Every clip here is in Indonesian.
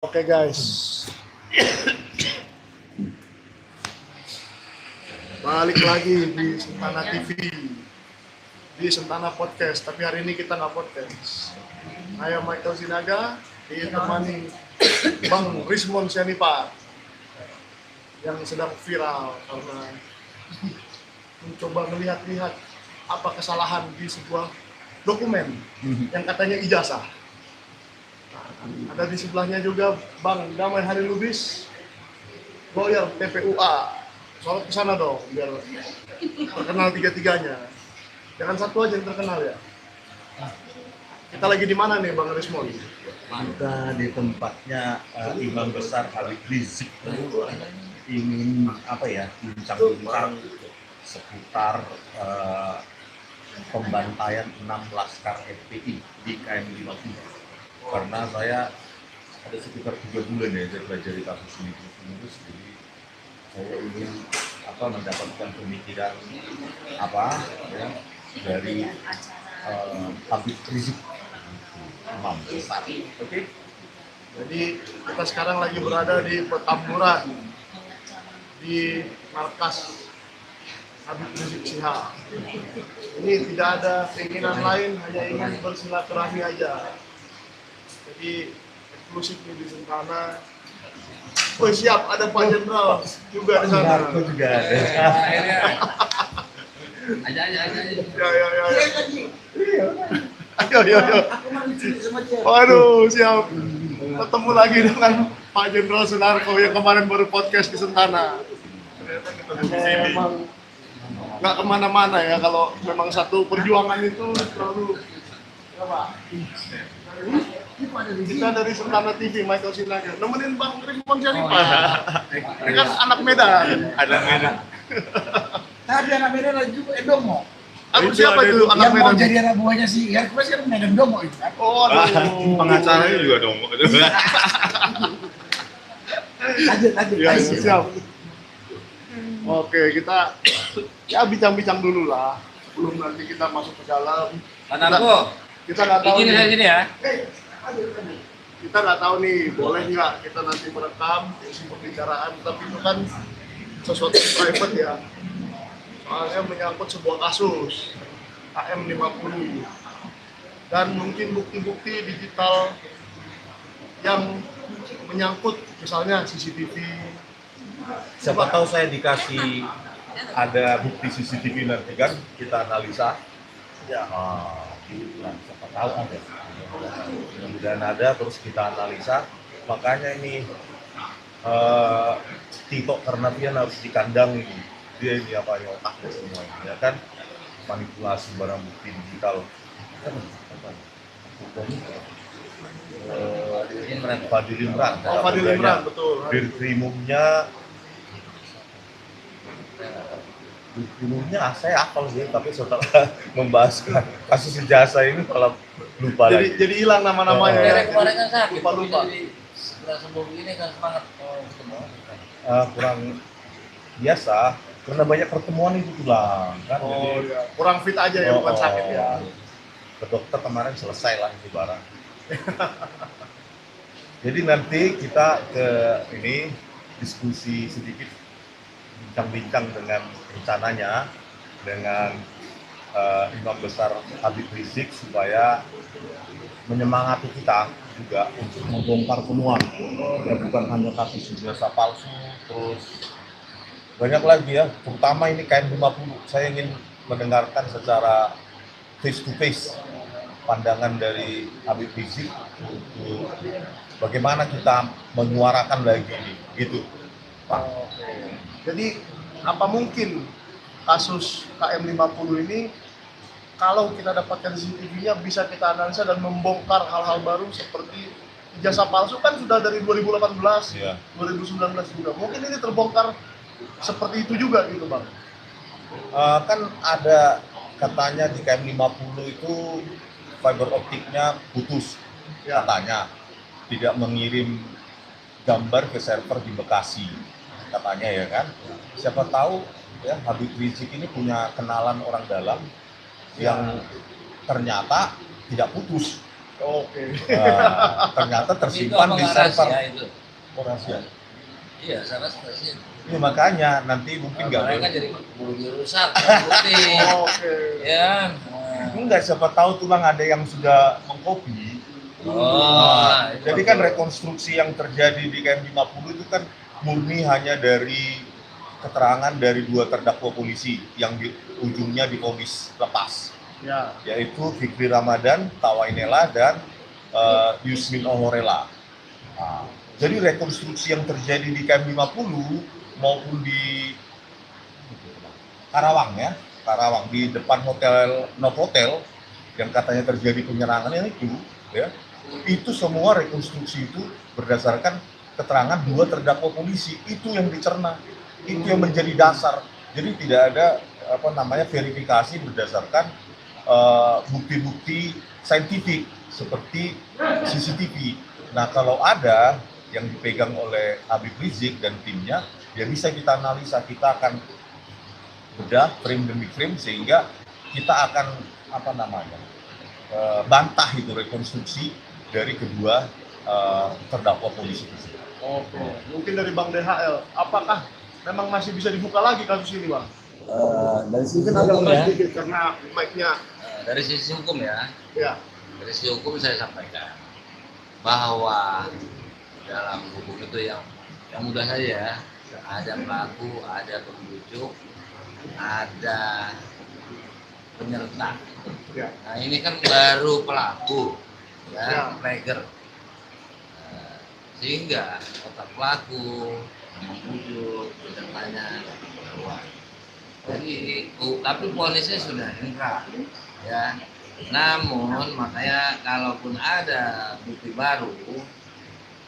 Oke guys, balik lagi di Sentana TV, di Sentana Podcast. Tapi hari ini kita nggak podcast. Saya Michael Sinaga, ditemani Bang Rismon Sianipa yang sedang viral karena mencoba melihat-lihat apa kesalahan di sebuah dokumen yang katanya ijazah. Ada di sebelahnya juga Bang Damai Hari Lubis, lawyer TPUA. Soalnya ke sana dong, biar terkenal tiga-tiganya. Jangan satu aja yang terkenal ya. Kita lagi di mana nih Bang Rismon? Kita di tempatnya Imam Besar Habib Rizik ingin bincang-bincang seputar pembantaian 6 laskar FPI di KM 50. Karena saya ada sekitar 3 bulan ya saya pelajari kasus ini terus, jadi saya ingin mendapatkan pemikiran dari Habib Rizik Imam Besar. Oke. Jadi kita sekarang lagi berada di Petamburan, di markas Habib Rizik Syihab. Ini tidak ada keinginan lain, hanya ingin bersilaturahmi aja. Jadi eksklusif nih di Sentana. Oh siap, ada Pak Jenderal juga di sana. Aku juga ada. Aja. Ya. Ayo. Waduh, siap. Ketemu lagi dengan Pak Jenderal Sunarko yang kemarin baru podcast di Sentana. Ternyata ketemu di sini. Memang nggak kemana-mana ya, kalau memang satu perjuangan itu selalu ya Pak. Kita dari Sentana TV, Michael Sinaga, nemenin Bang Rismon Sianipa. Ini kan anak Medan. Ada Medan. Tapi anak Medan lagi juga Edomo. Aku siapa itu anak Yang mau Medan? jadi anak buahnya si Hercules kan Medan Domo itu kan. Oh, aduh. Pengacaranya juga dong. Lanjut. Ya, siap. Oke, kita ya bincang-bincang dulu lah sebelum nanti kita masuk ke dalam. Anakku, Kita nggak tahu izin nih. sini ya. Kita nggak tahu nih, boleh nggak kita nanti merekam isi pembicaraan, tapi itu kan sesuatu yang private ya. Soalnya menyangkut sebuah kasus KM 50 dan mungkin bukti-bukti digital yang menyangkut misalnya CCTV. Siapa tahu saya dikasih ada bukti CCTV nanti kan kita analisa. Ya. Siapa tahu ada. Mudah-mudahan ada, terus kita analisa. Makanya ini Tito Karnavian harus dikandang ini. Dia ini otaknya semua ini, ya kan, manipulasi barang bukti digital. Fadil Imran. Oh, Fadil Imran, betul. Dirkrimumnya saya hafal sih, tapi setelah membahas kasus ijazah ini malah lupa lagi. Jadi hilang nama-namanya. Daerah kemarin kan sakit. Lupa. Jadi setelah sembuh ini kan semangat ketemu. Kurang biasa karena banyak pertemuan itu tulang kan. Oh Jadi, iya, kurang fit aja ya, bukan sakit ya. Ke dokter kemarin selesai lah ini barang. Jadi nanti kita ke ini diskusi sedikit, bincang-bincang dengan rencananya dengan Imam Besar Habib Rizik supaya menyemangati kita juga untuk membongkar temuan ya, bukan hanya kasus ijazah palsu, terus banyak lagi ya, terutama ini KM 50. Saya ingin mendengarkan secara face to face pandangan dari Habib Rizik untuk bagaimana kita menyuarakan lagi ini, gitu Pak. Jadi apa mungkin kasus KM 50 ini kalau kita dapatkan CCTV-nya bisa kita analisa dan membongkar hal-hal baru seperti ijazah palsu kan sudah dari 2018, Iya. 2019 juga. Mungkin ini terbongkar seperti itu juga gitu Bang. Kan ada katanya di KM 50 itu fiber optiknya putus, Ya. katanya tidak mengirim gambar ke server di Bekasi, katanya ya kan. Siapa tahu ya Habib Rizik ini punya kenalan orang dalam yang ternyata tidak putus Oke. Ternyata Itu tersimpan apa di nggak server rahasia itu? rahasia. Iya, saya rahasia. Ini makanya nanti mungkin nggak Mereka boleh. jadi buru dirusak, bukti. Oke. Ya. Enggak, siapa tahu tulang ada yang sudah mengkopi. Oh, itu Jadi kan betul. rekonstruksi yang terjadi di KM 50 itu kan murni hanya dari keterangan dari 2 terdakwa polisi yang di ujungnya divonis lepas, Ya. yaitu Fikri Ramadan, Tawainela, dan Yusmin Ohorela. Nah, jadi rekonstruksi yang terjadi di KM 50 maupun di Karawang ya, Karawang di depan hotel Novotel yang katanya terjadi penyerangan itu, ya, itu semua rekonstruksi itu berdasarkan keterangan 2 terdakwa polisi, itu yang dicerna, itu yang menjadi dasar. Jadi tidak ada verifikasi berdasarkan bukti-bukti saintifik seperti CCTV. Nah, kalau ada yang dipegang oleh Habib Rizik dan timnya, ya bisa kita analisa, kita akan bedah frame demi frame sehingga kita akan bantah itu rekonstruksi dari kedua terdakwa polisi tersebut. Oke. Mungkin dari Bang DHL, apakah memang masih bisa dibuka lagi kasus ini, Bang? Dari sisi Mungkin agak hukum keras ya. sedikit karena mic-nya. Dari sisi hukum ya. Ya. Dari sisi hukum saya sampaikan bahwa dalam hukum itu yang mudah saja, ada pelaku, ada pembujuk, ada penyerta. Ya. Nah ini kan baru pelaku, Ya. ya, trigger. Sehingga otak pelaku, pembujuk, penyertanya keluar. Jadi, tapi polisnya sudah inkrah, ya. Namun makanya kalaupun ada bukti baru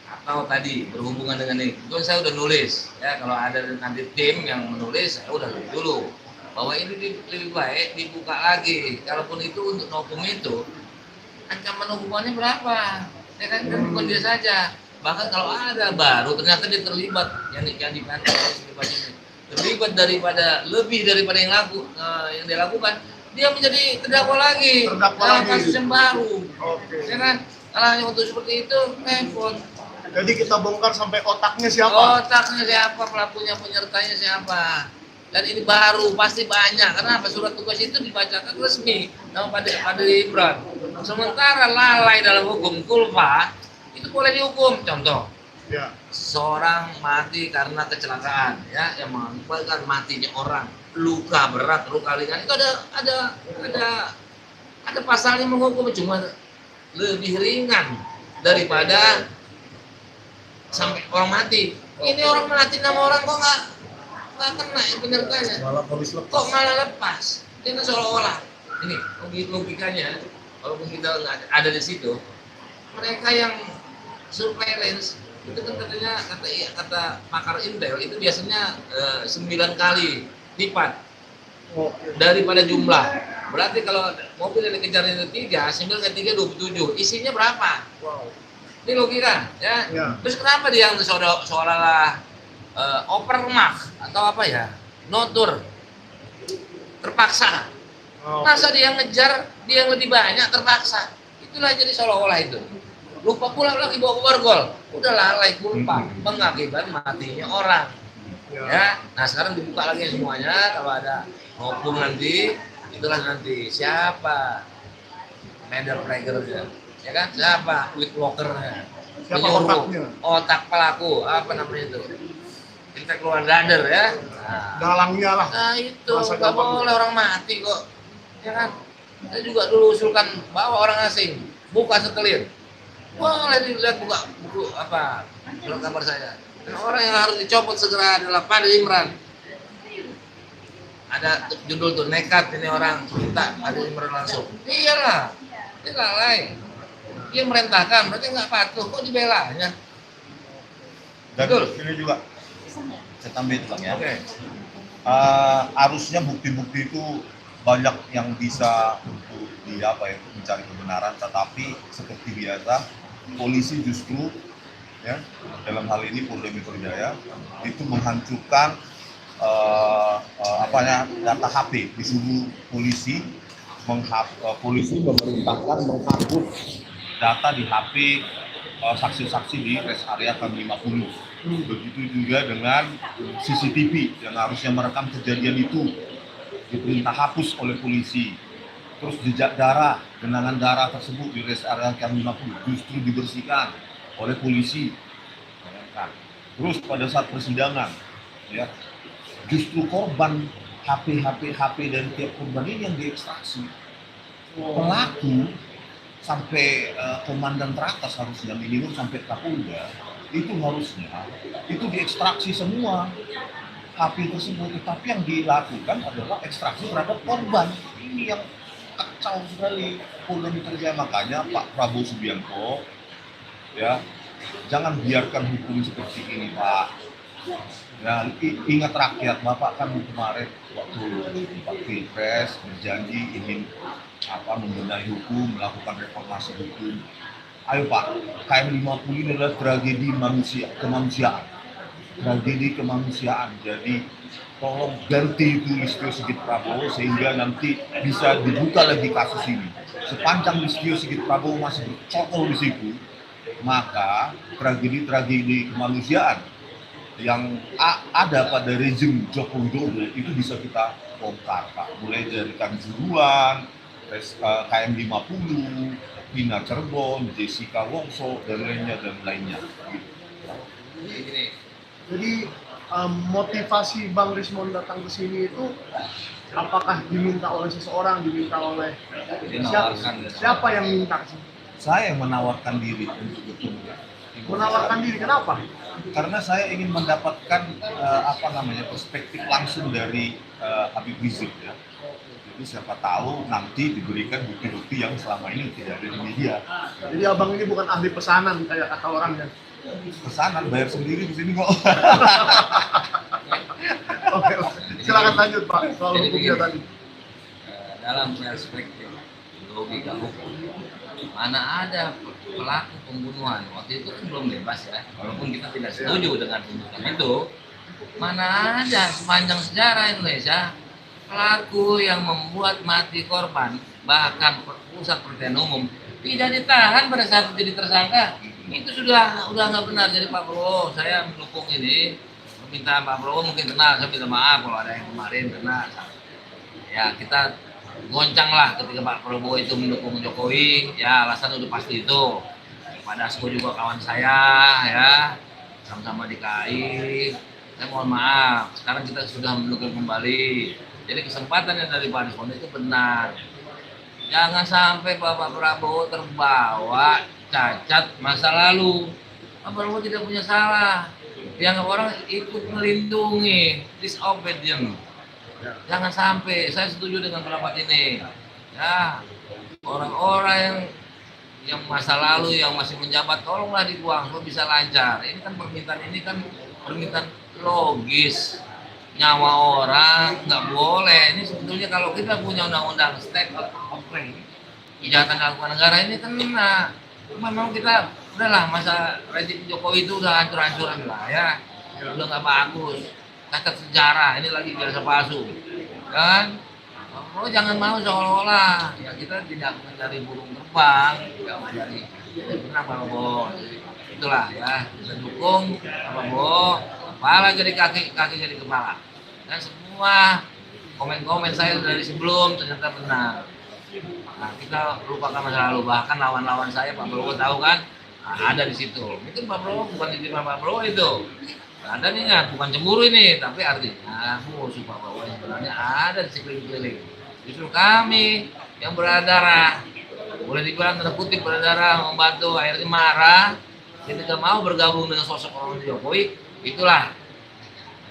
atau tadi berhubungan dengan ini, itu saya udah nulis, ya. Kalau ada nanti tim yang menulis, saya udah nulis dulu bahwa ini lebih baik dibuka lagi. Kalaupun itu untuk hukum itu, ancaman hukumannya berapa? Ya kan bukan dia saja. Bahkan kalau ada baru ternyata dia terlibat yang dipantau ini terlibat lebih daripada yang dia lakukan, dia menjadi terdakwa lagi dalam kasus yang baru. Oke. Ya kan? Kalau hanya untuk seperti itu repot. Jadi kita bongkar sampai otaknya siapa? Otaknya siapa, pelakunya, penyertanya siapa. Dan ini baru, pasti banyak. Kenapa? Surat tugas itu dibacakan resmi sama Pak Imran. Sementara lalai dalam hukum kulfa, itu boleh dihukum. Contoh, Ya. seorang mati karena kecelakaan, ya, yang mengakibatkan matinya orang, luka berat, luka ringan, itu ada pasalnya menghukum, cuma lebih ringan daripada sampai orang mati. Ini orang mati, 6 orang kok nggak kena penyertanya, Malah polis kok malah lepas. Ini seolah-olah ini logikanya, walaupun kita nggak ada di situ, mereka yang surveillance itu kan katanya kata pakar Intel itu biasanya 9 kali lipat Oke. daripada jumlah. Berarti kalau mobil yang dikejar itu 3, 9 kali 3 27. Isinya berapa? Wow. Ini logika, ya. Ya. Terus kenapa dia yang seolah-olah overmark atau apa ya? Notur terpaksa. Oke. Masa dia ngejar dia yang lebih banyak terpaksa? Itulah jadi seolah-olah itu. Lupa pula lagi bawa borgol. Udah lalai kulpa mengakibatkan matinya orang. Ya. Nah, sekarang dibuka lagi semuanya. Kalau ada hukum nanti, itulah nanti siapa header triggernya, ya kan? Siapa quick walkernya? Siapa Penyuruh, otaknya? otak pelaku, apa namanya itu? Kita keluar dader ya. Dalangnya lah. Nah itu Masa nggak gampang. boleh orang mati kok, ya kan? Saya juga dulu usulkan bawa orang asing, buka sekelir. Boleh dilihat buka buku apa dalam kamar saya. Dan orang yang harus dicopot segera adalah Pak Imran. Ada judul tuh, nekat ini orang minta Pak Imran langsung. Iyalah, dia lalai. Dia merintahkan, berarti nggak patuh, kok dibelanya? Dan Betul. ini juga saya tambahin Bang ya. Oke. Harusnya bukti-bukti itu banyak yang bisa untuk mencari kebenaran, tetapi seperti biasa polisi justru ya dalam hal ini Polda Metro Jaya itu menghancurkan data HP, disuruh polisi polisi memerintahkan menghapus data di HP saksi-saksi di rest area KM50. Begitu juga dengan CCTV yang harusnya merekam kejadian itu diperintah hapus oleh polisi. Terus jejak darah, genangan darah tersebut di rest area KM50 justru dibersihkan oleh polisi. Terus pada saat persidangan, ya, justru korban HP dari tiap korban ini yang diekstraksi. Pelaku sampai komandan teratas harusnya minimum sampai Kapolda itu harusnya itu diekstraksi semua HP tersebut, tapi yang dilakukan adalah ekstraksi terhadap korban. Ini yang kacau sekali polemik terjadi. Makanya Pak Prabowo Subianto, ya, jangan biarkan hukum seperti ini, Pak. Ya, ingat rakyat, Bapak kan kemarin waktu Pak Pilpres berjanji ingin membenahi hukum, melakukan reformasi hukum. Ayo Pak, KM50 ini adalah tragedi kemanusiaan. Tragedi kemanusiaan. Jadi tolong ganti itu Listio Sigit Prabowo sehingga nanti bisa dibuka lagi kasus ini. Sepanjang Listio Sigit Prabowo masih bercokol di situ, maka tragedi-tragedi kemanusiaan yang ada pada rezim Joko Widodo itu bisa kita bongkar, Pak. Mulai dari Kanjuruhan, KM50, Pina Cirebon, Jessica Wongso, dan lainnya. Jadi motivasi Bang Rismond datang ke sini itu apakah diminta oleh seseorang, diminta oleh siapa yang minta sih? Saya yang menawarkan diri untuk bertemu. Menawarkan diri, kenapa? Karena saya ingin mendapatkan perspektif langsung dari Habib Rizik, ya. Jadi siapa tahu nanti diberikan bukti-bukti yang selama ini tidak ada di media. Jadi abang ini bukan ahli pesanan kayak kata orang ya? Pesanan bayar sendiri di sini kok. Oke, silakan lanjut Pak soal Jadi hukumnya begini, tadi. dalam perspektif logika hukum, mana ada pelaku pembunuhan waktu itu kan belum bebas ya, walaupun kita tidak setuju dengan tuntutan itu, mana ada sepanjang sejarah Indonesia pelaku yang membuat mati korban, bahkan pusat perhatian umum tidak ditahan pada saat jadi tersangka. Itu sudah nggak benar. Jadi Pak Prabowo, saya mendukung ini, minta Pak Prabowo mungkin kenal, saya minta maaf kalau ada yang kemarin kenal. Ya kita goncang lah ketika Pak Prabowo itu mendukung Jokowi, ya alasan udah pasti itu. Pak Dasko juga kawan saya, ya sama-sama di KAI. Saya mohon maaf, sekarang kita sudah mendukung kembali. Jadi kesempatan yang dari Pak Dasko itu benar. Jangan sampai Bapak Prabowo terbawa cacat masa lalu. Pak Prabowo tidak punya salah. Yang orang ikut melindungi, disobedient. Jangan sampai, saya setuju dengan pendapat ini. Ya, orang-orang yang masa lalu yang masih menjabat tolonglah dibuang supaya bisa lancar. Ini kan permintaan logis. Nyawa orang nggak boleh. Ini sebetulnya kalau kita punya undang-undang state of crime, kejahatan dilakukan negara ini kena. Memang kita udahlah masa rezim Jokowi itu udah hancur-hancuran lah ya, udah nggak bagus. Cacat sejarah ini lagi biasa palsu, kan? Oh jangan mau seolah-olah ya kita tidak mencari burung terbang, tidak mencari benar Pak Prabowo. Itulah ya kita dukung Pak Prabowo. Kepala jadi kaki, kaki jadi kepala. Dan semua komen-komen saya dari sebelum ternyata benar. Nah, kita lupakan masa lalu. Bahkan lawan-lawan saya Pak Prabowo tahu kan, ada di situ. Itu Pak Prabowo bukan diterima Pak Prabowo itu. Ada nih kan, bukan cemburu ini, tapi artinya musuh Pak Prabowo yang sebenarnya ada di sekeliling-keliling. Justru kami yang berdarah, boleh dibilang tanda kutip berdarah, membantu akhirnya marah, ketika mau bergabung dengan sosok orang Jokowi. Itulah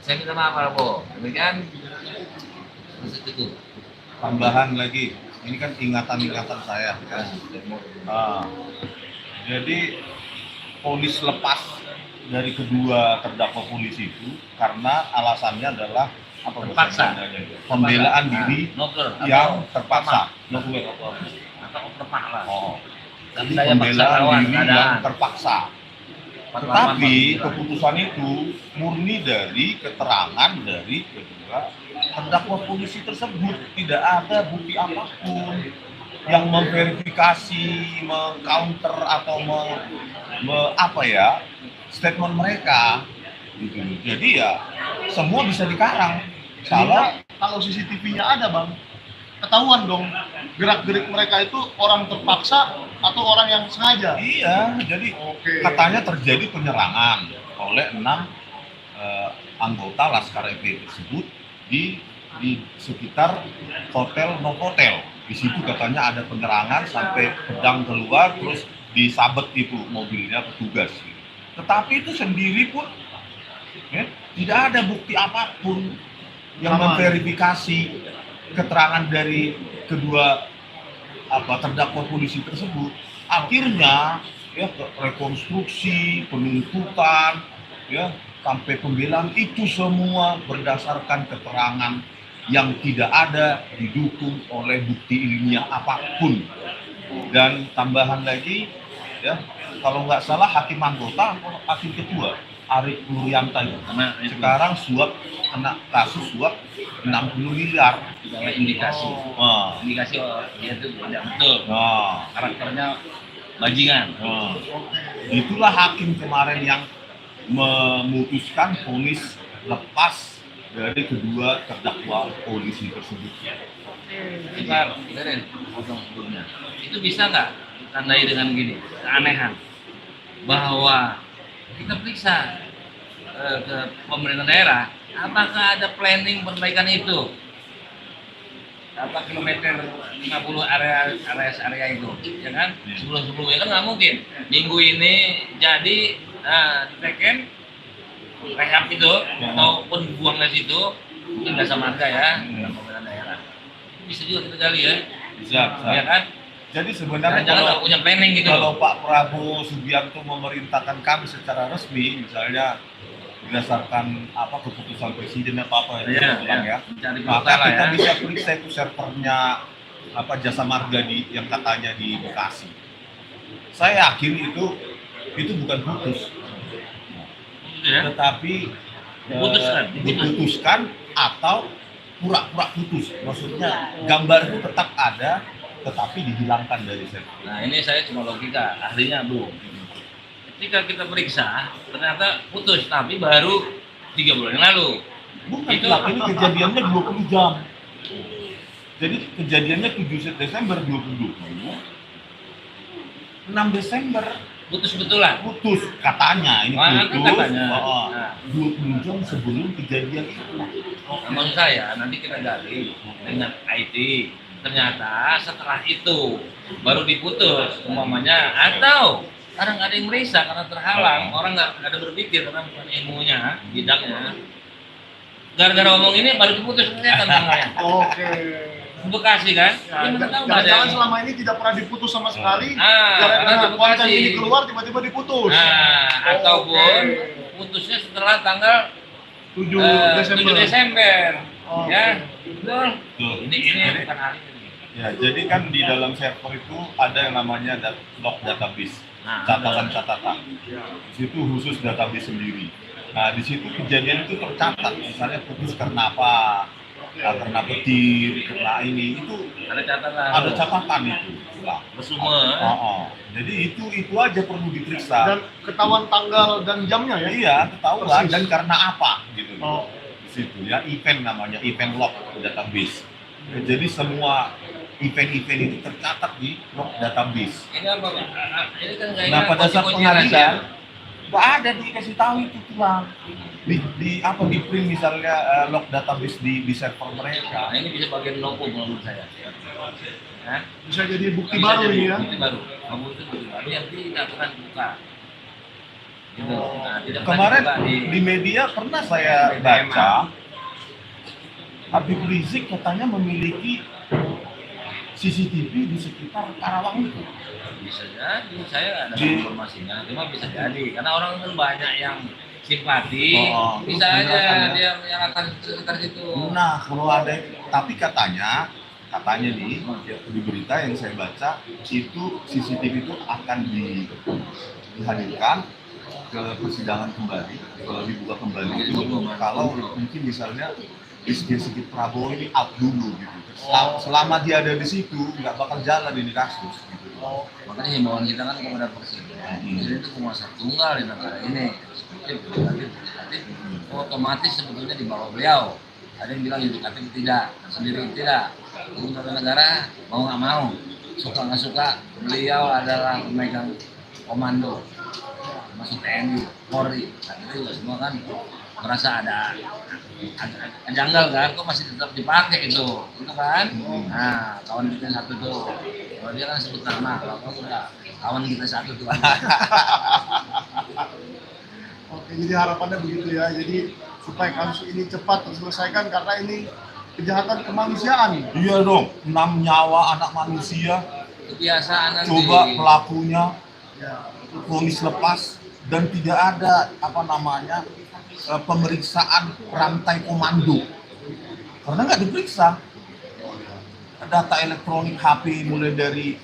saya minta maaf Pak Prabowo. Demikian itu. Tambahan lagi, ini kan ingatan-ingatan saya. Ya. Jadi vonis lepas dari kedua terdakwa polisi itu karena alasannya adalah Terpaksa. Pembelaan diri yang terpaksa. Atau terpaksa lah. Jadi pembelaan diri yang terpaksa. Tetapi keputusan itu murni dari keterangan dari kedua terdakwa polisi tersebut, tidak ada bukti apapun. yang memverifikasi, mengcounter atau statement mereka gitu. Jadi ya semua bisa dikarang. Kalau CCTV-nya ada bang, ketahuan dong gerak-gerik mereka itu orang terpaksa atau orang yang sengaja. Iya, jadi katanya terjadi penyerangan oleh 6 anggota Laskar FPI tersebut di sekitar hotel Novotel. Di situ katanya ada penyerangan sampai pedang keluar, terus disabet itu mobilnya petugas. Tetapi itu sendiri pun ya, tidak ada bukti apapun yang memverifikasi keterangan dari kedua terdakwa polisi tersebut. Akhirnya ya rekonstruksi, penuntutan, ya sampai pembelaan itu semua berdasarkan keterangan yang tidak ada didukung oleh bukti ilmiah apapun. Dan tambahan lagi, ya kalau nggak salah hakim anggota atau hakim ketua Arief Nuryanto sekarang kena kasus suap 60 miliar. Ada indikasi, indikasi dia itu tidak betul. Karakternya bajingan. Itulah hakim kemarin yang memutuskan vonis lepas dari kedua terdakwa polisi tersebut. Bentar, dengerin potong sebelumnya. Itu bisa nggak ditandai dengan gini, keanehan bahwa kita periksa ke pemerintah daerah, apakah ada planning perbaikan itu? Apa kilometer 50 area itu, ya kan? Sebelum-sebelumnya kan nggak mungkin. Minggu ini jadi diteken rehab itu ataupun buang ke situ, mungkin nggak sama harga ya, pemerintah daerah. Bisa juga kita gali ya. Bisa. Ya kan? Jadi sebenarnya jangan nggak punya planning gitu. Kalau Pak Prabowo Subianto memerintahkan kami secara resmi, misalnya berdasarkan keputusan presiden apa ya, maka kita bisa periksa itu servernya Jasa Marga yang katanya di Bekasi. Saya yakin itu bukan putus, tetapi diputuskan atau pura-pura putus. Maksudnya gambar itu tetap ada, tetapi dihilangkan dari server. Nah ini saya cuma logika, ahlinya belum. Ketika kita periksa, ternyata putus, tapi baru 3 bulan yang lalu. Bukan, ini kejadiannya 20 jam. Jadi kejadiannya 7 Desember 2020, 6 Desember putus betulan. Putus katanya, ini putus. Katanya. 20 jam sebelum kejadian itu. Maksud saya, nanti kita gali dengan IT. Ternyata setelah itu baru diputus umpamanya, atau kadang ada yang merisa karena terhalang, orang nggak ada berpikir karena bukan ilmunya, bidangnya. Gara-gara ngomong ini baru diputus ternyata tanggalnya. Oke. Bekasi kan? Jangan selama ini tidak pernah diputus sama sekali. Gara-gara konten ini keluar tiba-tiba diputus. Ataupun putusnya setelah tanggal 7 Desember. Ya, betul. Ini bukan hal ini. Ya, jadi kan di dalam server itu ada yang namanya log database, catatan-catatan. Di situ khusus database sendiri. Nah, di situ kejadian itu tercatat, misalnya putus karena apa, karena petir, karena ini, itu ada catatan itu. Bersumber. Jadi itu aja perlu diperiksa. Dan ketahuan tanggal dan jamnya ya? Iya, ketahuan dan karena apa gitu. Di situ ya, event namanya, event log database. Jadi semua event-event itu tercatat di log database. Ini apa, Pak? Ini kan nah, pada saat pengadilan nggak ada dikasih tahu itu tulang di print misalnya log database di server mereka. Nah, ini bisa bagian logo menurut saya. Bisa jadi bukti baru ini ya? Bukti baru. Bukti baru yang tidak pernah dibuka. Gitu. Nah, kemarin di media pernah saya baca Habib Rizik katanya memiliki CCTV di sekitar Karawang itu. Bisa jadi, saya ada informasinya, cuma bisa jadi karena orang kan banyak yang simpati, bisa aja dia menyalakan sekitar situ. Nah, kalau ada, tapi katanya nih di berita yang saya baca itu CCTV itu akan dihadirkan ke persidangan kembali, kalau dibuka kembali itu kalau mungkin misalnya Rizky Sigit Prabowo ini out dulu gitu. Selama dia ada di situ nggak bakal jalan ini kasus. Gitu. Makanya himbauan kita kan kepada presiden. Presiden itu penguasa tunggal di negara ini. Eksekutif, legislatif, otomatis sebetulnya di bawah beliau. Ada yang bilang yudikatif tidak, sendiri tidak. Untuk negara mau nggak mau, suka nggak suka, beliau adalah pemegang komando, masuk TNI, Polri. Nah, itu juga semua kan merasa ada janggal kan, kok masih tetap dipakai itu kan? Nah, kawan kita yang satu tuh, kalau dia kan sebut nama, kalau kamu udah kawan kita satu tuh. Oke, jadi harapannya begitu ya. Jadi supaya kasus ini cepat terselesaikan karena ini kejahatan kemanusiaan. Iya dong, 6 nyawa anak manusia, Kebiasaan nanti. coba pelakunya Ya. vonis lepas dan tidak ada pemeriksaan rantai komando karena nggak diperiksa data elektronik HP mulai dari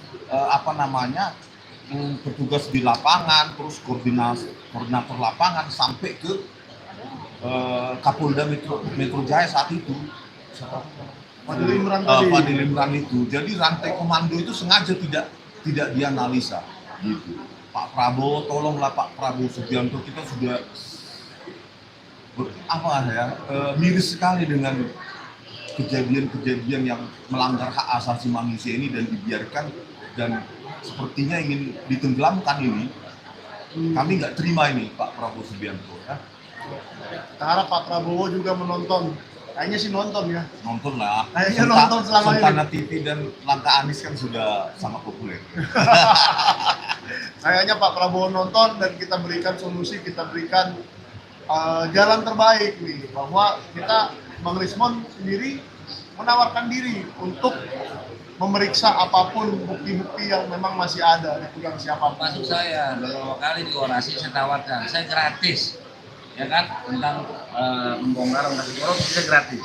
petugas di lapangan, terus koordinator lapangan sampai ke Kapolda Metro Jaya saat itu. Fadil Imran tadi. Fadil Imran itu. Jadi rantai komando itu sengaja tidak dianalisa gitu. Pak Prabowo, tolonglah Pak Prabowo Subianto, kita sudah miris sekali dengan kejadian-kejadian yang melanggar hak asasi manusia ini dan dibiarkan dan sepertinya ingin ditenggelamkan ini. Kami nggak terima ini Pak Prabowo Subianto ya. Kita harap Pak Prabowo juga menonton. Kayaknya sih nonton ya. Nonton lah. Kayaknya nonton selama ini. Sentana TV dan Langkah Anies kan sudah sangat populer. Kayaknya Pak Prabowo nonton dan kita berikan solusi, kita berikan jalan terbaik nih, bahwa kita Bang Rismon sendiri menawarkan diri untuk memeriksa apapun bukti-bukti yang memang masih ada dipegang siapapun. Masuk saya beberapa kali di orasi saya tawarkan, saya gratis, ya kan, tentang membongkar korupsi saya gratis.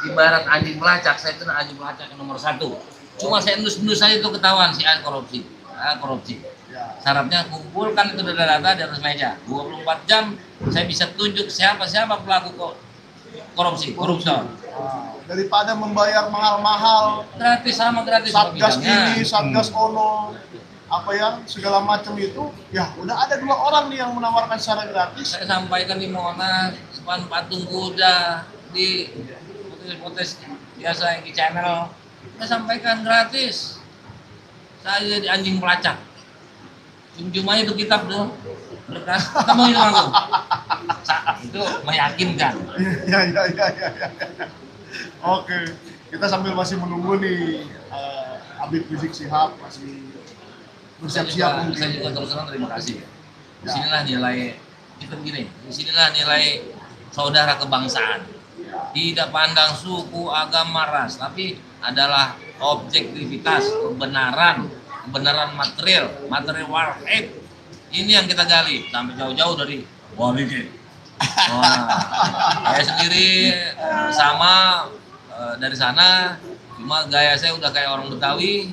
Ibarat anjing pelacak, saya itu anjing pelacak yang nomor 1. Cuma saya endus saya itu ketahuan si korupsi, korupsi. Ya. Syaratnya kumpulkan itu data-data di atas meja. 24 jam saya bisa tunjuk siapa pelaku koruptor. Daripada membayar mahal-mahal, Gratis Satgas bidangnya. ini, Satgas Ono, segala macam itu, ya udah ada 2 orang nih yang menawarkan secara gratis. Saya sampaikan di Monas, depan patung kuda, di potes biasa yang di channel, saya sampaikan gratis. Saya jadi anjing pelacak. Cuma itu kitab tuh, berkas, ketemu itu aku. Saat itu meyakinkan. Ya. Oke, kita sambil masih menunggu nih Habib Rizik Syihab masih bersiap-siap mungkin. Saya juga terus terang terima kasih. Disinilah nilai kita begini. Disinilah nilai saudara kebangsaan. Tidak pandang suku, agama, ras, tapi adalah objektivitas, kebenaran material warhead. Ini yang kita gali sampai jauh-jauh dari Walidin. Saya sendiri sama dari sana, cuma gaya saya udah kayak orang Betawi.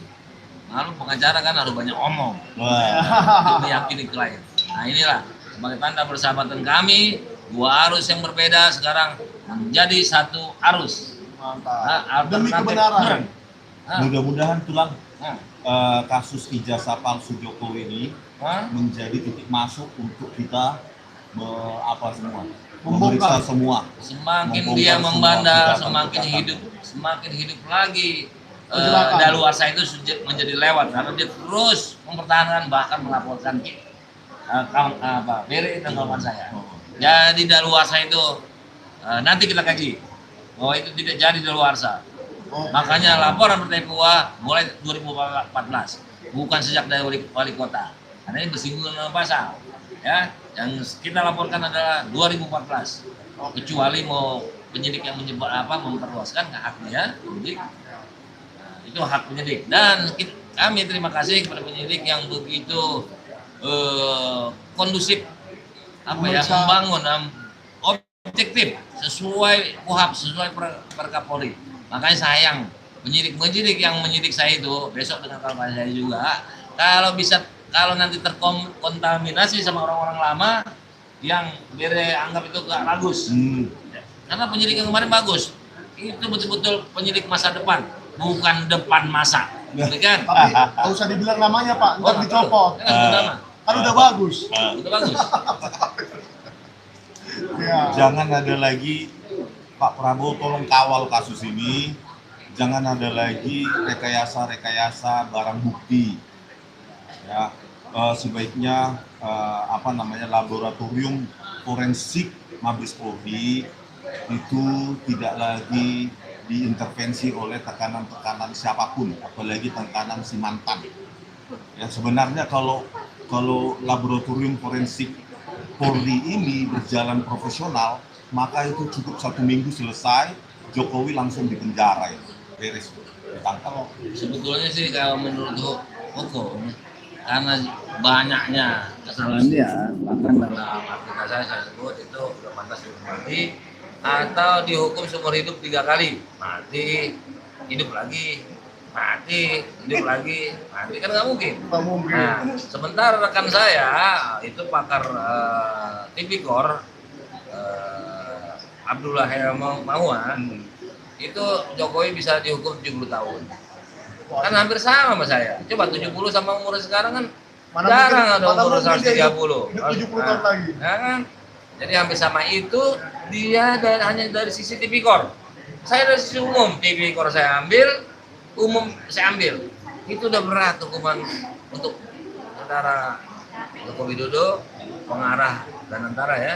Lalu pengacara kan harus banyak omong untuk meyakini klien. Nah inilah sebagai tanda persahabatan kami, 2 arus yang berbeda sekarang menjadi 1 arus. Mantap. Demi kebenaran. Mudah-mudahan tulang kasus ijazah palsu Jokowi ini menjadi titik masuk untuk kita memeriksa semua. Semakin Membongkar dia semua membandel, kejahatan-kejahatan. semakin hidup lagi. Kecelakaan. Daluarsa itu menjadi lewat karena dia terus mempertahankan, bahkan melaporkan Bere dan kawan saya. Jadi daluarsa itu nanti kita kaji bahwa itu tidak jadi daluarsa. Makanya laporan Pertepua mulai 2014, bukan sejak dari wali kota. Karena ini bersinggungan dengan pasal. Ya, yang kita laporkan adalah 2014. Kecuali mau penyidik yang memperluaskan haknya, penyidik. Itu hak penyidik. Dan kami terima kasih kepada penyidik yang begitu kondusif, membangun objektif sesuai KUHAP, sesuai Perkapolri. Makanya sayang penyidik yang menyidik saya itu besok dengan kawan saya juga, kalau nanti terkontaminasi sama orang-orang lama yang Bere anggap itu gak bagus. Karena penyidik yang kemarin bagus, itu betul-betul penyidik masa depan, bukan depan masa, ya kan? Tapi nggak usah dibilang namanya Pak, ntar dicopot. Kan sebut nama. Kan udah bagus. Itu bagus. Ya. Jangan ada lagi, Pak Prabowo tolong kawal kasus ini. Jangan ada lagi rekayasa barang bukti. Ya, sebaiknya laboratorium forensik Mabes Polri itu tidak lagi diintervensi oleh tekanan-tekanan siapapun, apalagi tekanan si mantan. Ya, sebenarnya kalau laboratorium forensik Polri ini berjalan profesional, maka itu cukup 1 minggu selesai, Jokowi langsung dipenjara ya. Beres, ditangkap. Sebetulnya sih kalau menurut hukum, karena banyaknya kesalahan dia, bahkan dalam artikel saya sebut itu udah pantas dihukum mati atau dihukum seumur hidup 3 kali, mati, hidup lagi, mati, hidup lagi, mati, kan nggak mungkin. Nggak mungkin. Nah, sementara rekan saya itu pakar tipikor Abdullah Mawan, itu Jokowi bisa dihukum 70 tahun. Kan hampir sama sama saya. Coba 70 sama umur sekarang kan Mana jarang mungkin- ada mana umur mungkin dia 130. hidup 70 tahun lagi. Ya kan? Jadi hampir sama itu, dia hanya dari sisi tipikor. Saya dari sisi umum, tipikor saya ambil, umum saya ambil. Itu udah berat hukuman untuk antara Joko Widodo, pengarah dan antara ya.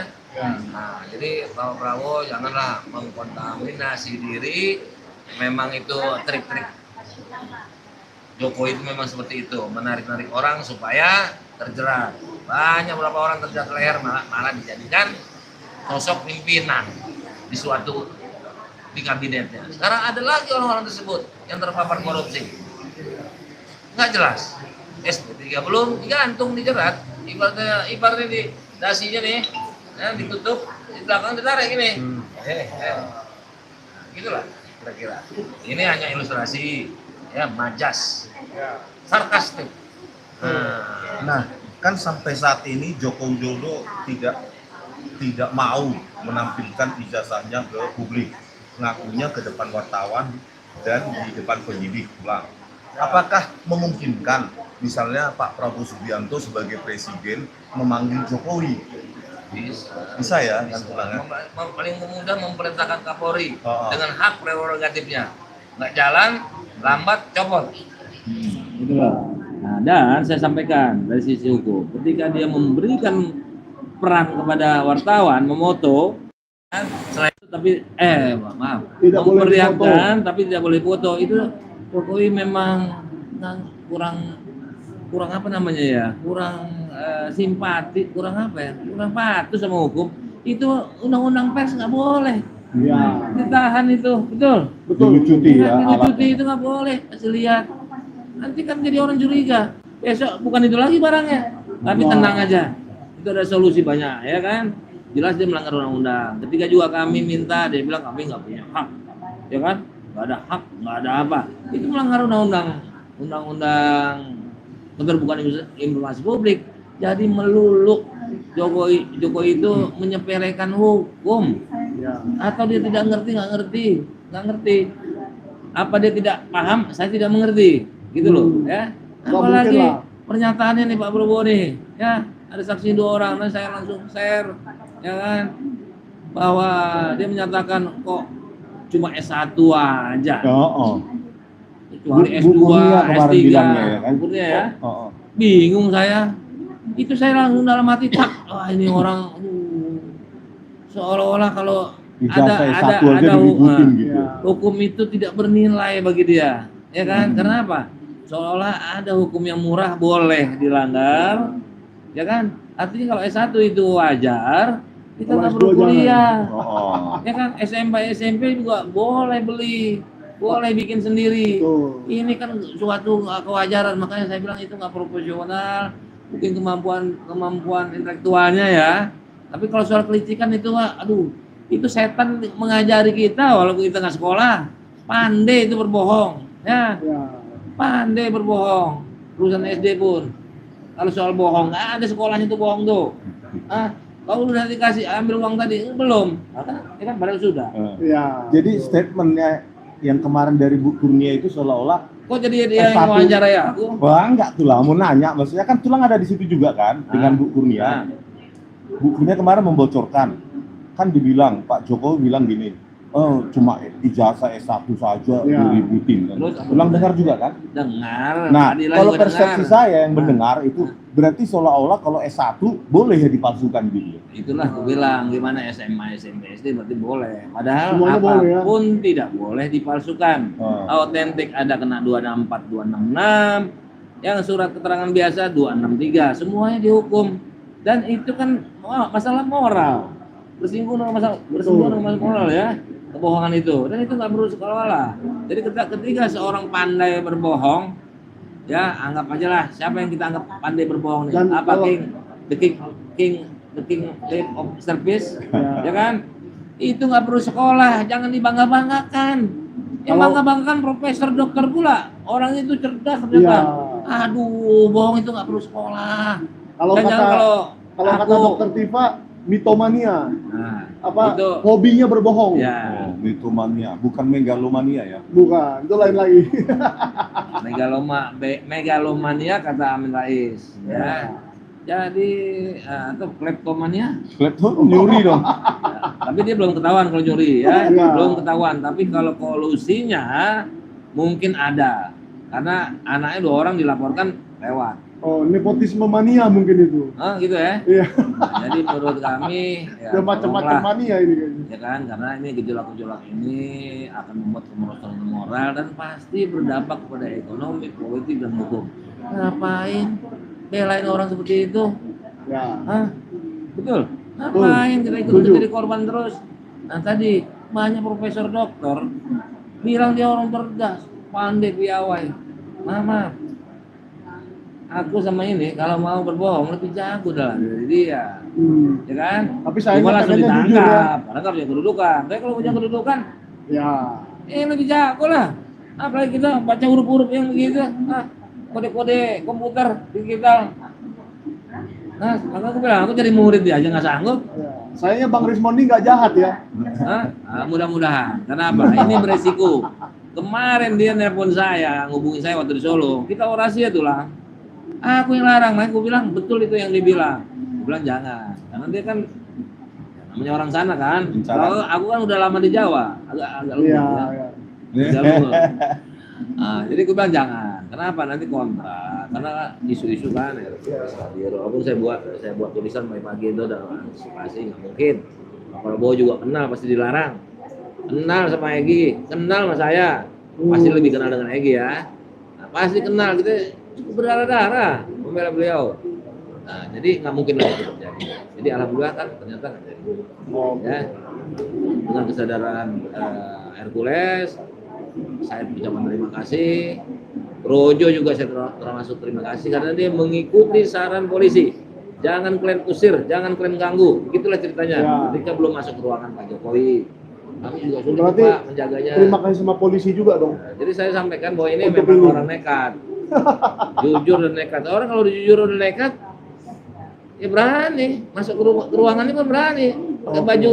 Nah, jadi Pak Prabowo janganlah mengkontaminasi diri. Memang itu trik-trik Jokowi itu memang seperti itu, menarik-narik orang supaya terjerat. Banyak beberapa orang terjerat leher malah dijadikan sosok pimpinan di suatu di kabinetnya. Sekarang ada lagi orang-orang tersebut yang terpapar korupsi. Nggak jelas. SP3 belum digantung dijerat. Ibaratnya di dasinya nih, ya, ditutup, di belakang ditarik ini. Gitulah kira-kira. Ini hanya ilustrasi, ya, majas, sarkastik. Nah, kan sampai saat ini Joko Widodo tidak mau menampilkan ijazahnya ke publik, ngakunya ke depan wartawan dan di depan penyidik pulang. Apakah memungkinkan misalnya Pak Prabowo Subianto sebagai presiden memanggil Jokowi? Bisa ya, kan pulangnya? Paling mudah memerintahkan Kapolri Oh. dengan hak prerogatifnya. Nggak jalan, lambat, copot. Itulah. Nah, dan saya sampaikan dari sisi hukum, ketika dia memberikan peran kepada wartawan memoto, selain itu tapi maaf, Tidak boleh memperlihatkan tapi tidak boleh foto, itu Jokowi memang kurang apa namanya ya, kurang simpati, kurang apa ya, kurang patuh sama hukum. Itu undang-undang pers nggak boleh. Ya. Ditahan itu, betul. Dilucuti ya. Dilucuti itu nggak boleh. Kasih lihat. Nanti kan jadi orang curiga. Besok bukan itu lagi barangnya. Tapi tenang aja. Itu ada solusi banyak, ya kan? Jelas dia melanggar undang-undang. Ketika juga kami minta, dia bilang kami nggak punya hak, ya kan? Nggak ada hak, nggak ada apa. Itu melanggar undang-undang keterbukaan informasi publik. Jadi melulu Jokowi itu menyepelekan hukum. Atau dia tidak ngerti. Apa dia tidak paham? Saya tidak mengerti, gitu loh, ya. Apalagi pernyataannya nih Pak Prabowo nih, ya, ada saksi 2 orang, dan saya langsung share, ya kan, bahwa dia menyatakan kok cuma S1 aja, kecuali S2, S3, ukurnya ya, bingung saya. Itu saya langsung dalam hati, wah ini orang, seolah-olah kalau ada hukum itu tidak bernilai bagi dia, ya kan? Karena apa? Seolah-olah ada hukum yang murah boleh dilanggar, ya kan? Artinya kalau S1 itu wajar, kita nggak perlu kuliah, ya kan? SMP juga boleh beli, boleh bikin sendiri. Ini kan suatu kewajaran, makanya saya bilang itu nggak proporsional, mungkin kemampuan intelektualnya ya. Tapi kalau soal kelicikan itu, aduh, itu setan mengajari kita walaupun kita nggak sekolah, pandai itu berbohong, ya. Pandai berbohong, lulusan SD pun. Kalau soal bohong, nggak ada sekolahnya itu bohong tuh. Kau udah dikasih ambil uang tadi? Belum. Ya kan padahal sudah. Ya. Jadi statementnya yang kemarin dari Bu Kurnia itu seolah-olah Kok jadi dia yang S1. wawancara ya aku? wah enggak tuh lah, mau nanya, maksudnya kan tulang ada di situ juga kan dengan Bu Kurnia. Bu Kurnia kemarin membocorkan, kan dibilang Pak Jokowi bilang gini, oh cuma ijazah S1 saja Ya. diributin. Terus- Tulang dengar juga kan? Dengar. Nah, tadi lagi kalau gua persepsi dengar. saya yang mendengar itu berarti seolah-olah kalau S1 boleh ya dipalsukan gitu. Itulah aku bilang gimana SMA, SMP, SD berarti boleh. Padahal Semuanya boleh, ya? apapun tidak boleh dipalsukan. Autentik ada kena 264, 266. Yang surat keterangan biasa 263. Semuanya dihukum. Dan itu kan masalah moral. Bersinggung dengan masalah moral ya. Kebohongan itu. Dan itu nggak perlu sekolah. Jadi ketika seorang pandai berbohong, ya anggap aja lah siapa yang kita anggap pandai berbohong nih. Dan Apa kalau- the king of service, ya kan? Itu nggak perlu sekolah, jangan dibangga-banggakan. Yang Kalau- bangga-banggakan profesor dokter pula. Orang itu cerdas ternyata. Iya. Aduh, bohong itu nggak perlu sekolah. Kalau Dan kata jangan kalau kata aku- dokter Tifa, mitomania. Nah, Apa itu hobinya berbohong? ya Mitomania, bukan megalomania ya. Bukan, itu lain lagi. megalomania kata Amin Rais, ya. Jadi atau kleptomania. Klepto nyuri dong. Tapi dia belum ketahuan kalau nyuri ya, Iya. belum ketahuan. Tapi kalau kolusinya mungkin ada, karena anaknya 2 orang dilaporkan lewat. Oh, nepotisme mania mungkin itu. Gitu ya. Iya, Nah, jadi menurut kami ya, ada macam-macam tolonglah, mania ini kayaknya. ya kan, karena ini gejolak-gejolak ini akan membuat kemerosotan moral dan pasti berdampak kepada ekonomi, politik dan hukum. Ngapain belain orang seperti itu? Ya. Hah? Betul. Ngapain kita ikut Setuju. jadi korban terus? Nah tadi banyak profesor dokter bilang dia orang cerdas, pandai, piawai. Mama, aku sama ini kalau mau berbohong lebih jago dalam dari dia, ya kan? Tapi sayangnya Cuma langsung pengennya jujur ya. ditangkap, karena nggak punya kedudukan. Tapi kalau punya kedudukan, Ya. lebih jago lah. Apalagi kita baca huruf-huruf yang begitu, kode-kode komputer digital. Nah, maka aku bilang, aku jadi murid dia aja nggak sanggup. Ya. Sayangnya Bang Rismondi nggak jahat ya. Mudah-mudahan. Kenapa? Ini beresiko. Kemarin dia nelpon saya, ngubungin saya waktu di Solo. Kita orasi ya tuh lah. Aku yang larang, aku bilang betul itu yang dibilang. Aku bilang jangan, karena dia kan namanya orang sana kan. Kalau aku kan udah lama di Jawa, agak lembut Iya, ya. ya. Agak lembut. Jadi aku bilang jangan. Kenapa? Nanti kontra. Karena isu-isu kan. Ya, walaupun saya buat tulisan pagi-pagi itu udah antisipasi, nggak mungkin. Pak Prabowo juga kenal, pasti dilarang. Kenal sama Egy, kenal sama saya. Pasti lebih kenal dengan Egy ya. Nah, pasti kenal, kita cukup berdarah-darah membela beliau. Nah, jadi nggak mungkin lagi itu terjadi. Jadi alhamdulillah kan ternyata nggak jadi. Ya, dengan kesadaran Hercules, saya ucapkan terima kasih. Rojo juga saya termasuk terima kasih karena dia mengikuti saran polisi. Jangan kalian usir, jangan kalian ganggu. Itulah ceritanya. Ya. Ketika belum masuk ke ruangan Pak Jokowi, kami juga sudah Berarti Pak menjaganya. Terima kasih sama polisi juga dong. Nah, jadi saya sampaikan bahwa ini Untuk memang ini. orang nekat, jujur dan nekat. Orang kalau jujur dan nekat, ya berani masuk ke ruangan ini pun berani pakai baju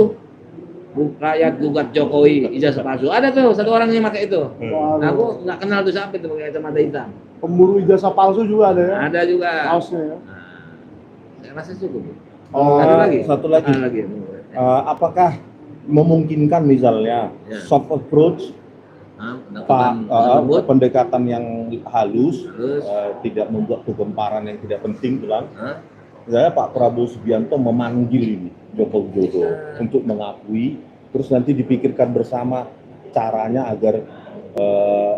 rakyat gugat Jokowi ijazah palsu. Ada tuh satu orang yang pakai itu. Nah, aku nggak kenal tuh siapa itu pakai kacamata hitam. Pemburu ijazah palsu juga ada ya. Ada juga. Kaosnya ya. Nah, saya rasa cukup. Oh, Ada lagi? satu lagi. Ada lagi. Apakah memungkinkan misalnya Ya. soft approach, Lembut. pendekatan yang halus, Terus, tidak membuat kegemparan yang tidak penting, bilang hah? misalnya Pak Prabowo Subianto memanggil ini Joko Widodo untuk mengakui, terus nanti dipikirkan bersama caranya agar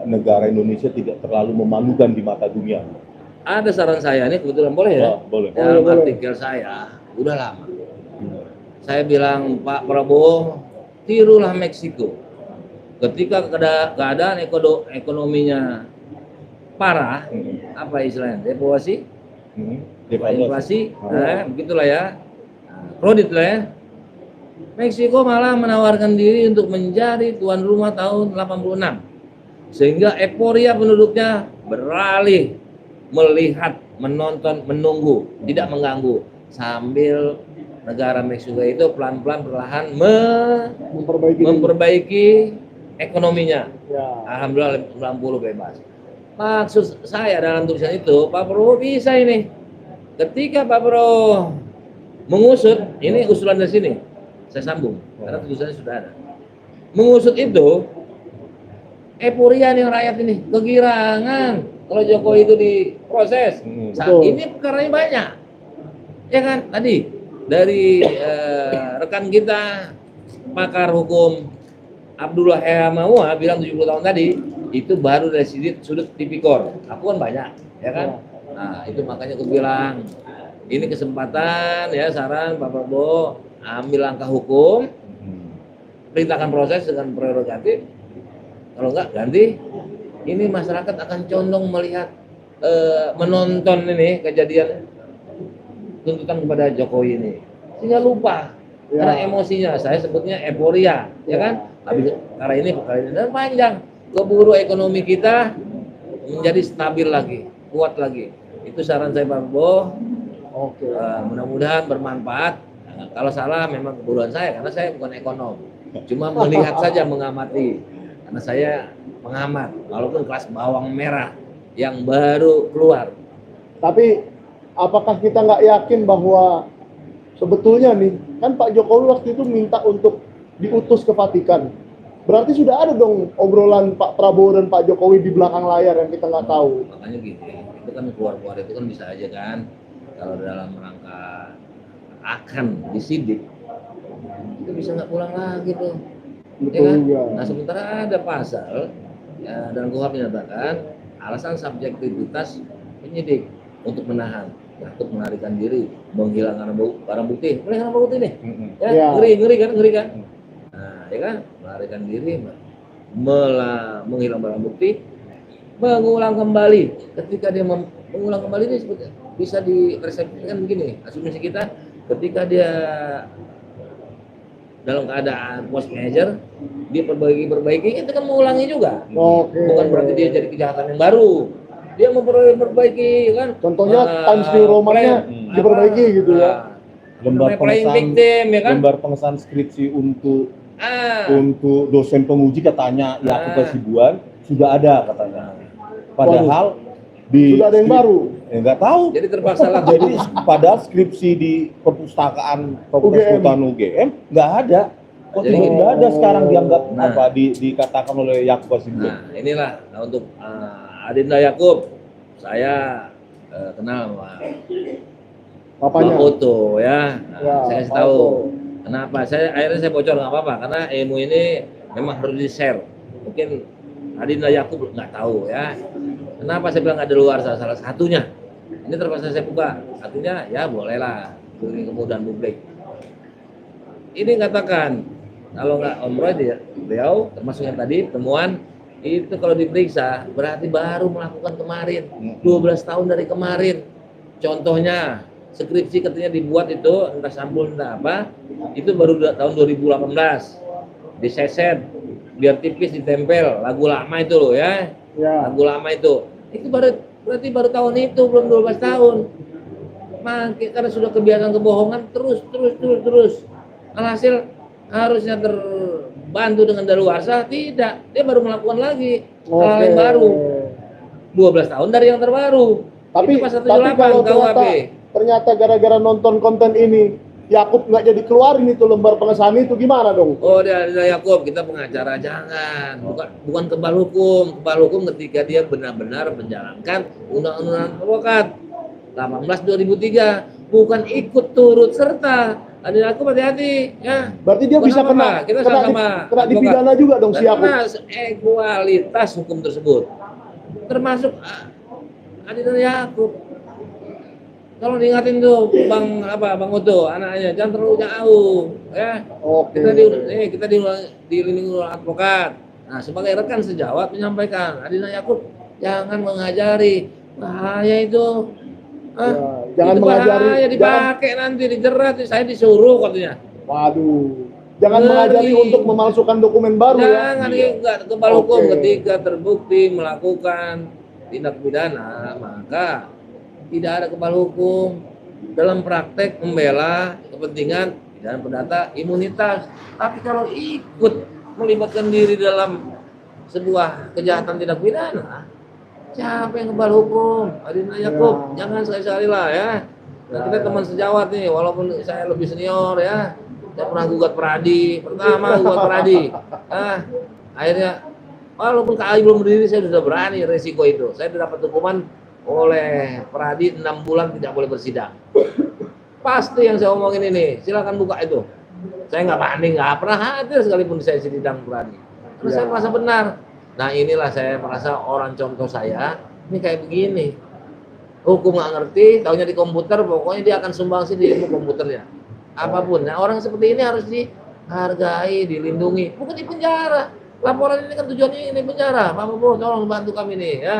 negara Indonesia tidak terlalu memalukan di mata dunia. Ada saran saya ini kebetulan boleh ya? Boleh. Dalam Boleh. artikel saya udah lama. Saya bilang Pak Prabowo tirulah Meksiko. Ketika keadaan ekonominya parah, apa istilahnya? Devaluasi, inflasi, begitulah ya. Kredit lah ya. Meksiko malah menawarkan diri untuk menjadi tuan rumah tahun 86. Sehingga euforia penduduknya beralih melihat, menonton, menunggu, tidak mengganggu sambil negara Meksiko itu pelan-pelan perlahan Memperbaiki. memperbaiki ekonominya. Ya. Alhamdulillah 90 bebas. Maksud saya dalam tulisan itu, Pak Prabowo bisa ini. Ketika Pak Prabowo mengusut, ini usulan dari sini, saya sambung, karena tulisannya sudah ada. Mengusut itu, euforia nih rakyat ini, kegirangan. Kalau Jokowi itu diproses, saat Betul. ini perkaranya banyak. Ya kan, tadi dari rekan kita, pakar hukum Abdullah Hemawa bilang 70 tahun tadi, itu baru dari sudut tipikor. Aku kan banyak, ya kan? Nah, itu makanya aku bilang, ini kesempatan ya, saran Pak Prabowo ambil langkah hukum, perintahkan proses dengan prerogatif. Kalau enggak ganti, ini masyarakat akan condong melihat menonton ini kejadian tuntutan kepada Jokowi ini, sehingga lupa karena emosinya. Saya sebutnya euforia, ya kan? Tapi perkara ini dan panjang, keburu ekonomi kita menjadi stabil lagi, kuat lagi. Itu saran saya Pak Prabowo. Oke. Mudah-mudahan bermanfaat. Nah, kalau salah memang keburuan saya, karena saya bukan ekonom, cuma melihat saja, mengamati. Karena saya pengamat, walaupun kelas bawang merah yang baru keluar. Tapi apakah kita nggak yakin bahwa sebetulnya nih, kan Pak Jokowi waktu itu minta untuk diutus ke Vatikan. Berarti sudah ada dong obrolan Pak Prabowo dan Pak Jokowi di belakang layar yang kita nggak tahu. Makanya gini, itu kan keluar-keluar itu kan bisa aja kan, kalau dalam rangka akan disidik, itu bisa nggak pulang lagi tuh. Ya Betul kan? juga. Nah sementara ada pasal ya, dan KUHP menyatakan alasan subjektivitas penyidik untuk menahan, takut melarikan diri, menghilangkan barang bukti, melarikan barang bukti nih, ya, Ya. ngeri kan? Nah, ya kan, melarikan diri, menghilang barang bukti, mengulang kembali. Ketika dia mengulang kembali ini seperti bisa dipersepsikan begini, asumsi kita, ketika dia dalam keadaan post major, dia perbaiki, itu kan mengulangi juga. Oke. Bukan berarti dia jadi kejahatan yang baru. Dia memperbaiki kan. Contohnya Times New Roman-nya diperbaiki gitu ya. Lembar playing pengesahan, victim ya kan. lembar pengesahan skripsi untuk Ah. untuk dosen penguji katanya Yakub Hasibuan sudah ada katanya. Padahal di Sudah ada yang baru. nggak tahu. Jadi terpaksa lah. Jadi padahal skripsi di perpustakaan UGM nggak ada. Kok Jadi tiba nggak ada sekarang dianggap Nah. apa dikatakan oleh Yakub Hasibuan. Nah, inilah untuk Adinda Yakub, saya kenal sama Papanya. Pak Oto ya. Nah, Ya, saya kasih Pak tahu. Oto. Kenapa? Akhirnya saya bocor nggak apa-apa, karena ilmu ini memang harus di-share. Mungkin Adinda Yakub nggak tahu ya. Kenapa saya bilang ada luar salah satunya? Ini terpaksa saya buka. Artinya ya bolehlah beri kemudahan publik. Ini katakan kalau nggak Om Roy beliau termasuk yang tadi temuan itu kalau diperiksa berarti baru melakukan kemarin 12 tahun dari kemarin. Contohnya skripsi katanya dibuat itu entah sampul entah apa itu baru tahun 2018 diseset biar tipis ditempel lagu lama itu loh ya. Ya. Lagu lama itu berarti baru tahun itu belum 12 tahun. Karena sudah kebiasaan kebohongan terus. Alhasil harusnya terbantu dengan daluarsa, tidak. Dia baru melakukan lagi hal yang baru. 12 tahun dari yang terbaru. Tapi Itu pasal kalau 78 KUHP. ternyata gara-gara nonton konten ini Yakub nggak jadi keluarin itu lembar pengesahan itu gimana dong? Oh, dia Yakub, kita pengacara jangan. Bukan kebal hukum. Kebal hukum ketika dia benar-benar menjalankan undang-undang advokat 18 2003, bukan ikut turut serta. Ada Yakub hati-hati ya. Berarti dia bisa Kenapa? kena Kita kena, sama-sama kena dipidana juga dong si Yakub. karena ekualitas hukum tersebut termasuk Adinda Yakub. Tolong diingatin tuh Bang Oto, anaknya jangan terlalu jauh ya. Oke. Kita dilindungi oleh advokat. Nah, sebagai rekan sejawat menyampaikan Adinda Yakub jangan mengajari, bahaya itu. Jangan itu mengajari, bahaya, dipakai nanti dijerat, saya disuruh katanya. Waduh. Jangan Ngeri. mengajari untuk memalsukan dokumen baru ya. Jangan enggak kebal hukum Oke. ketika terbukti melakukan tindak pidana, maka tidak ada kebal hukum. dalam praktek membela kepentingan dan perdata imunitas. Tapi kalau ikut melibatkan diri dalam sebuah kejahatan tindak pidana, siapa yang kebal hukum? Adina Yakub, jangan sekali-sekali lah ya. Nah, kita teman sejawat nih, walaupun saya lebih senior ya. Saya pernah gugat Peradi, pertama gugat Peradi. Akhirnya walaupun KAI belum berdiri, saya sudah berani resiko itu. Saya sudah dapat hukuman oleh Peradi 6 bulan tidak boleh bersidang. Pasti yang saya omongin ini, silakan buka itu. Saya nggak banding, nggak pernah hadir sekalipun saya sidang Peradi. Karena saya merasa benar. Nah inilah saya merasa orang contoh saya, ini kayak begini. Hukum nggak ngerti, taunya di komputer, pokoknya dia akan sumbangsi di ilmu komputernya. Apapun, nah orang seperti ini harus dihargai, dilindungi, bukan di penjara. Laporan ini kan tujuannya ini penjara. Pak Bobo, tolong bantu kami nih ya.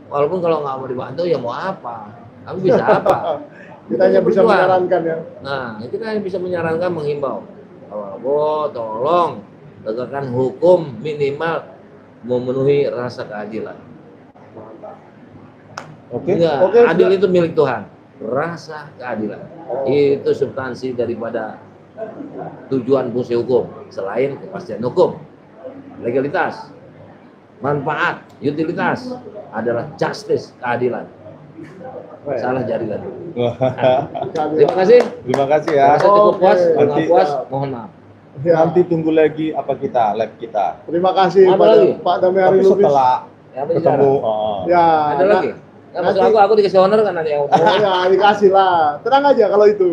Walaupun kalau nggak mau dibantu ya mau apa? Kami bisa apa? Kita hanya bisa Berdua. menyarankan ya. Nah, kita hanya bisa menyarankan, menghimbau. Pak Bobo, tolong tegakkan hukum minimal memenuhi rasa keadilan. Oke. Enggak, Oke, adil sudah. itu milik Tuhan. Rasa keadilan itu substansi daripada tujuan fungsi hukum selain kepastian hukum. Legalitas, manfaat, utilitas adalah justice, keadilan. Salah jari lagi. Terima kasih. Terima kasih ya. Saya cukup Oke. puas, kalau nggak Nanti- puas mohon maaf. Ya. Nanti tunggu lagi apa kita live kita. Terima kasih Ada pada lagi? Pak Damiari Tapi Lubis. setelah Ya, apa ketemu bicara? Ya, Ada lagi? Ya, maksud aku dikasih honor kan nanti yang ya dikasih lah. Tenang aja kalau itu.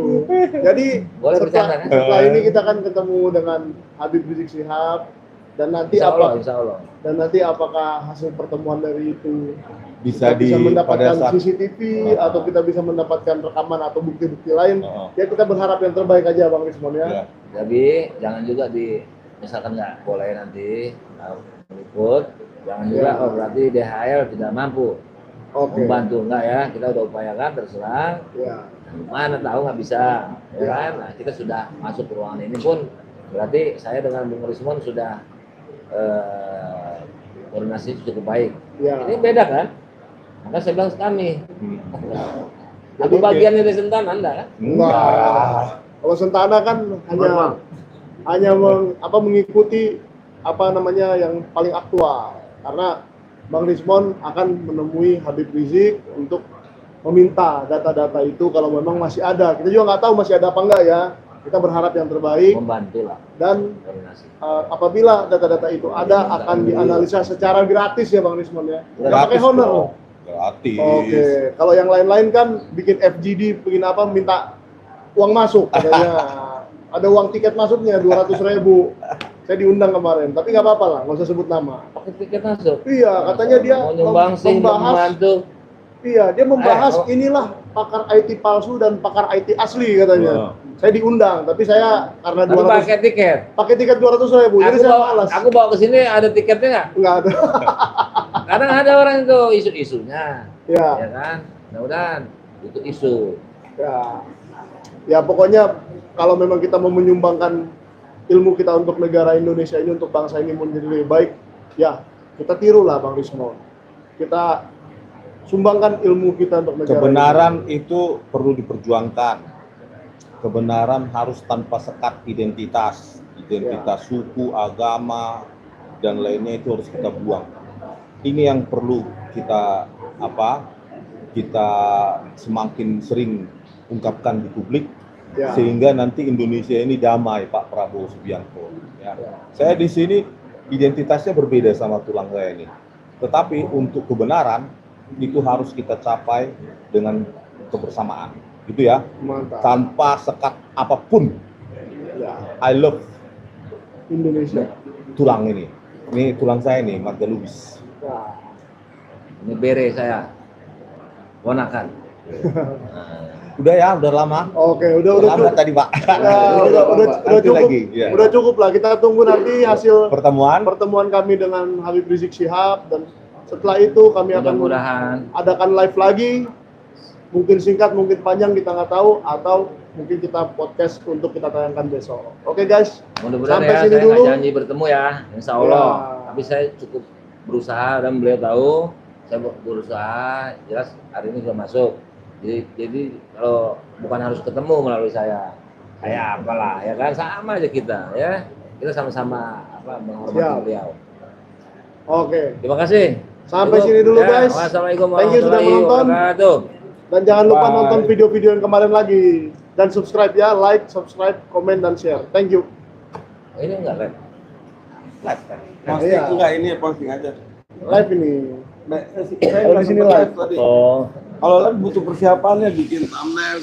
Jadi Boleh bercanda, kan? setelah ini kita akan ketemu dengan Habib Rizik Syihab dan nanti Insya Allah, apa insya Allah. dan nanti apakah hasil pertemuan dari itu bisa kita bisa mendapatkan pada saat CCTV atau kita bisa mendapatkan rekaman atau bukti-bukti lain. Oh. Ya kita berharap yang terbaik aja Bang Rismon ya. ya. Jadi jangan juga misalkan nggak boleh nanti meliput, jangan juga Ya. berarti DHL tidak mampu Oke. membantu, enggak ya, kita udah upayakan terserah, Ya. mana tahu nggak bisa ya kan. Nah, kita sudah masuk ke ruangan ini pun berarti saya dengan Bung Rismon sudah koordinasi cukup baik. Ya. Ini beda kan, maka saya bilang kami aku Jadi- bagian dari Sentan Anda kan. Enggak. Kalau Sentana kan hanya mengikuti apa namanya yang paling aktual. Karena Bang Rismon akan menemui Habib Rizik untuk meminta data-data itu kalau memang masih ada. Kita juga nggak tahu masih ada apa enggak ya. Kita berharap yang terbaik Membantu lah dan koordinasi. apabila data-data itu ada akan dianalisa secara gratis ya Bang Rismon ya. Nggak pakai Gratis honor dong. loh. Gratis. Oke, kalau yang lain-lain kan bikin FGD, bikin apa, minta uang masuk katanya. Ada uang tiket masuknya 200.000. Saya diundang kemarin, tapi nggak apa-apa lah, nggak usah sebut nama. Pakai tiket masuk. Iya, katanya dia mau nyumbang sih, mau membantu. Iya, dia membahas Oh. inilah pakar IT palsu dan pakar IT asli katanya. Oh. Saya diundang, tapi saya karena Tapi pakai tiket. pakai tiket 200.000, jadi saya malas. Aku bawa ke sini ada tiketnya nggak? Nggak ada. Kadang ada orang itu isu-isunya, Ya, ya kan? Mudah-mudahan itu isu. ya, ya pokoknya kalau memang kita mau menyumbangkan ilmu kita untuk negara Indonesia ini, untuk bangsa ini menjadi lebih baik, ya kita tirulah Bang Rismon. Kita sumbangkan ilmu kita untuk negara Kebenaran itu perlu diperjuangkan. Kebenaran harus tanpa sekat identitas suku, agama, dan lainnya itu harus kita buang. Ini yang perlu kita kita semakin sering ungkapkan di publik, Ya. sehingga nanti Indonesia ini damai, Pak Prabowo Subianto. Ya. Saya di sini identitasnya berbeda sama tulang saya ini, tetapi untuk kebenaran itu harus kita capai dengan kebersamaan, gitu ya, Mantap. tanpa sekat apapun. Ya, I love Indonesia. tulang ini tulang saya nih, Marga Lubis. Nah, Ini bere saya, ponakan. Udah ya, udah lama. oke, udah Lama cukup. tadi, Pak. Ya, udah Nanti cukup. lagi, ya. Udah cukup lah. Kita tunggu nanti hasil Pertemuan. kami dengan Habib Rizik Syihab, dan setelah itu kami akan Mudah-mudahan adakan live lagi. Mungkin singkat, mungkin panjang, kita nggak tahu, atau mungkin kita podcast untuk kita tayangkan besok. Oke guys, mudah-mudahan sampai ya, sini saya dulu. nggak janji bertemu ya, insya Allah. Ya. Tapi saya cukup berusaha dan beliau tahu saya berusaha. Jelas hari ini sudah masuk. Jadi kalau bukan harus ketemu melalui saya. Kayak apalah, ya kan sama aja kita, ya. Kita sama-sama menghormati Siap. beliau. Oke. Terima kasih. Sampai Cukup. sini dulu, Ya, guys. Wassalamualaikum Thank you sudah warahmatullahi menonton. wabarakatuh. Dan jangan lupa Bye. nonton video-video yang kemarin lagi. Dan subscribe ya, like, subscribe, komen, dan share. Thank you. Oh, ini enggak live. Live kan? Posting Iya. enggak ini posting aja. Live ini. Saya Kalau nggak di sini sempet live. tadi. Oh. Kalau live butuh persiapannya bikin thumbnail.